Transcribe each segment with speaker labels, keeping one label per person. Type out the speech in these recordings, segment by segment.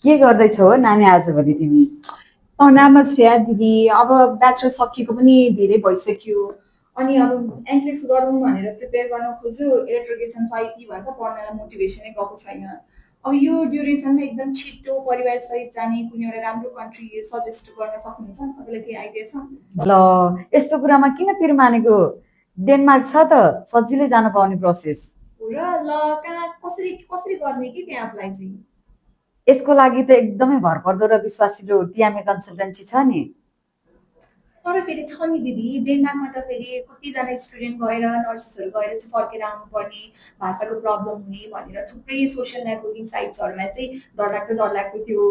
Speaker 1: के गर्दैछौ हो नानी आजभोलि तिमी?
Speaker 2: तनावमा छु यार दिदी। अब ब्याचलर सकिएको पनि धेरै भइसक्यो। अनि अब एन्ट्रेन्स गरौँ भनेर प्रिपेयर गर्न खोज्छु, इलेक्ट्रिफिकेसन साइटी भन्छ, पढ्नलाई मोटिभेसनै गएको छैन। अब यो ड्युरेसनमा एकदम छिटो परिवारसहित जाने कुनै एउटा राम्रो कन्ट्री सजेस्ट गर्न सक्नुहुन्छ? तपाईँलाई केही आइडिया छ?
Speaker 1: ल यस्तो कुरामा किन पिर मानेको? डेनमार्क छ त, सजिलै जान पाउने प्रोसेस।
Speaker 2: हो र? ल कहाँ कसरी कसरी गर्ने कि त्यहाँ अप्लाई चाहिँ?
Speaker 1: यसको लागि त एकदमै भरपर्दो र विश्वासिलो टिएमए कन्सल्टेन्सी छ नि।
Speaker 2: तर फेरि छ नि दिदी, डेनमार्कमा त फेरि कतिजना स्टुडेन्ट गएर नर्सेसहरू गएर चाहिँ फर्केर आउनुपर्ने, भाषाको प्रब्लम हुने भनेर थुप्रै सोसियल नेटवर्किङ साइट्सहरूमा चाहिँ डरलाग्दो त्यो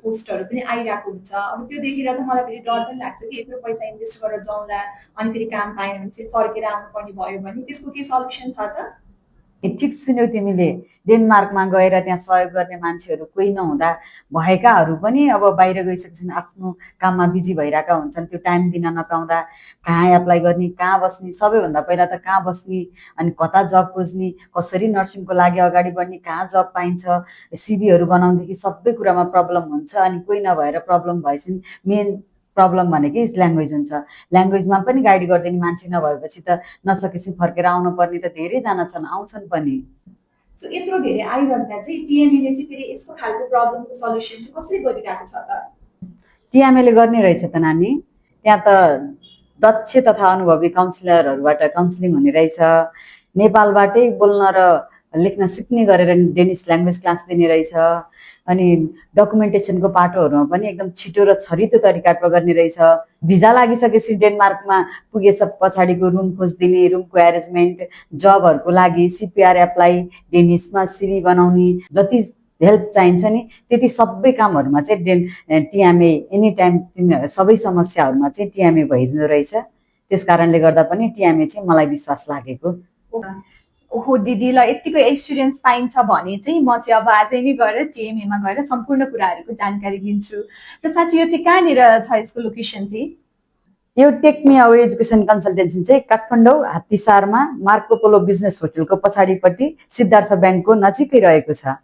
Speaker 2: पोस्टहरू पनि आइरहेको हुन्छ। अब त्यो देखेर त मलाई फेरि डर पनि लाग्छ कि यत्रो पैसा इन्भेस्ट गरेर जाउँला, अनि फेरि काम पाएन भने फेरि फर्केर आउनुपर्ने भयो भने त्यसको केही सल्युसन छ त?
Speaker 1: ठिक सुन्यौ तिमीले। डेनमार्कमा गएर त्यहाँ सहयोग गर्ने मान्छेहरू कोही नहुँदा भएकाहरू पनि अब बाहिर गइसकेछन्, आफ्नो काममा बिजी भइरहेका हुन्छन्। त्यो टाइम दिन नपाउँदा कहाँ एप्लाई गर्ने, कहाँ बस्ने, सबैभन्दा पहिला त कहाँ बस्ने, अनि कता जब खोज्ने, कसरी नर्सिङको लागि अगाडि बढ्ने, कहाँ जब पाइन्छ, सिभीहरू बनाउनेदेखि सबै कुरामा प्रब्लम हुन्छ। अनि कोही नभएर प्रब्लम भएपछि मेन प्रब्लम भनेकै ल्याङ्ग्वेज हुन्छ। ल्याङ्ग्वेजमा पनि गाइड गरिदिने मान्छे नभएपछि त नसकेपछि फर्केर आउनु पर्ने त धेरैजना छन्, आउँछन् पनि।
Speaker 2: सो यत्रो धेरै आइरहँदा चाहिँ टिएमएले चाहिँ फेरि यस्तो खालको प्रब्लमको सल्युसन चाहिँ कसरी गरिरहेको छ त?
Speaker 1: टिएमएले गर्ने रहेछ त नानी। त्यहाँ त दक्ष तथा अनुभवी काउन्सिलरहरूबाट काउन्सिलिङ हुने रहेछ। नेपालबाटै बोल्न र लेख्न सिक्ने गरेर डेनिस ल्याङ्ग्वेज क्लास दिने रहेछ। अनि डकुमेन्टेसनको पाटोहरूमा पनि एकदम छिटो र छरितो तरिकाको गर्ने रहेछ। भिजा लागिसकेपछि डेनमार्कमा पुगेछ पछाडिको रुम खोजिदिने, रुमको एरेन्जमेन्ट, जबहरूको लागि सिपिआर एप्लाई, डेनिसमा सिभी बनाउने, जति हेल्प चाहिन्छ नि त्यति सबै कामहरूमा चाहिँ टिएमए एनी टाइम सबै समस्याहरूमा चाहिँ टिएमए भइदिँदो रहेछ। त्यस कारणले गर्दा पनि टिएमए चाहिँ मलाई विश्वास लागेको।
Speaker 2: ओहो दिदी, ल यतिको एक्सपिरियन्स पाइन्छ भने चाहिँ म चाहिँ अब आजै नै गएर टिएमएमा गएर सम्पूर्ण कुराहरूको जानकारी लिन्छु। र साँच्चै यो चाहिँ कहाँनिर छ यसको लोकेसन चाहिँ?
Speaker 1: यो टेकमी अवे एजुकेसन कन्सल्टेन्सी चाहिँ काठमाडौँ हात्तीसारमा मार्को पोलो बिजनेस होटलको पछाडिपट्टि सिद्धार्थ ब्याङ्कको नजिकै रहेको छ।